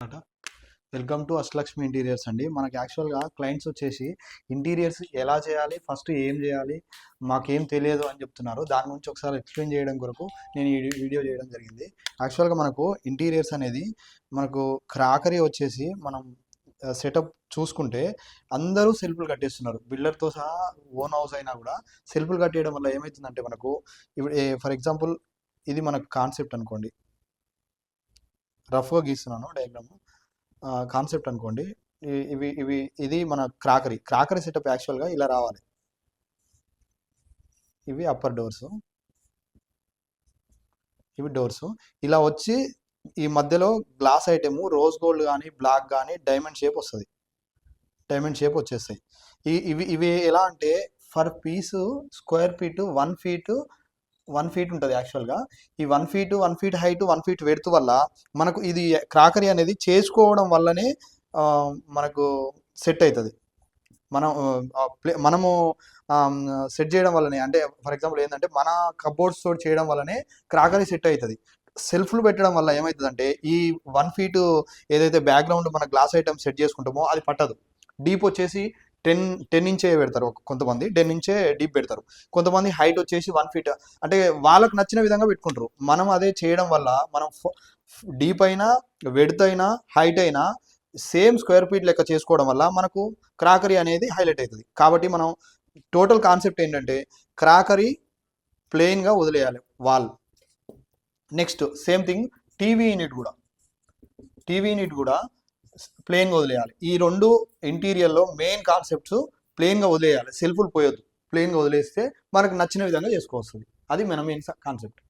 Welcome to Ashtalakshmi interiors అండి. మనకి యాక్చువల్గా క్లయింట్స్ వచ్చేసి ఇంటీరియర్స్ ఎలా చేయాలి, ఫస్ట్ ఏం చేయాలి, మాకేం తెలియదు అని చెప్తున్నారు. దాని గురించి ఒకసారి ఎక్స్ప్లెయిన్ చేయడం కొరకు నేను ఈ వీడియో చేయడం జరిగింది. యాక్చువల్గా మనకు ఇంటీరియర్స్ అనేది మనకు క్రాకరీ వచ్చేసి మనం సెటప్ చూసుకుంటే అందరూ సెల్ఫ్లు కట్టేస్తున్నారు. బిల్డర్తో సహా ఓన్ హౌస్ అయినా కూడా సెల్ఫ్లు కట్టేయడం వల్ల ఏమవుతుందంటే మనకు ఇప్పుడు ఫర్ ఎగ్జాంపుల్ ఇది మనకు కాన్సెప్ట్ అనుకోండి, రఫ్గా గీస్తున్నాను డయాగ్రామ్ కాన్సెప్ట్ అనుకోండి. ఇవి ఇవి ఇది మన క్రాకరీ సెటప్ యాక్చువల్గా ఇలా రావాలి. ఇవి అప్పర్ డోర్స్, ఇవి డోర్స్ ఇలా వచ్చి ఈ మధ్యలో గ్లాస్ ఐటెము రోజ్ గోల్డ్ కానీ బ్లాక్ కానీ డైమండ్ షేప్ వస్తుంది, డైమండ్ షేప్ వచ్చేస్తాయి. ఇవి ఇవి ఎలా అంటే for piece square feet 1 feet ఉంటుంది. యాక్చువల్గా ఈ 1 ఫీట్ హైట్ 1 ఫీట్ వెడత్ వల్ల మనకు ఇది క్రాకరీ అనేది చేసుకోవడం వల్లనే మనకు సెట్ అవుతుంది. మనము సెట్ చేయడం వల్లనే, అంటే ఫర్ ఎగ్జాంపుల్ ఏంటంటే మన కబోర్డ్స్ తోటి చేయడం వల్లనే క్రాకరీ సెట్ అవుతుంది. సెల్ఫ్లు పెట్టడం వల్ల ఏమవుతుందంటే ఈ 1 ఫీట్ ఏదైతే బ్యాక్గ్రౌండ్ మన గ్లాస్ ఐటమ్ సెట్ చేసుకుంటామో అది పట్టదు. డీప్ వచ్చేసి 10 ఇంచే పెడతారు, కొంతమంది 10 ఇంచే డీప్ పెడతారు, కొంతమంది హైట్ వచ్చేసి 1 ఫీట్, అంటే వాళ్ళకు నచ్చిన విధంగా పెట్టుకుంటారు. మనం అదే చేయడం వల్ల మనం డీప్ అయినా వెడత్ అయినా హైట్ అయినా సేమ్ స్క్వేర్ ఫీట్ లెక్క చేసుకోవడం వల్ల మనకు క్రాకరీ అనేది హైలైట్ అవుతుంది. కాబట్టి మనం టోటల్ కాన్సెప్ట్ ఏంటంటే క్రాకరీ ప్లెయిన్గా వదిలేయాలి wall. Next same thing TV unit కూడా ప్లెయిన్గా వదిలేయాలి. ఈ రెండు ఇంటీరియర్లో మెయిన్ కాన్సెప్ట్స్ ప్లెయిన్గా వదిలేయాలి, సెల్ఫ్లు పోయొద్దు. ప్లెయిన్గా వదిలేస్తే మనకు నచ్చిన విధంగా చేసుకోవస్తుంది. అది మన మెయిన్ కాన్సెప్ట్.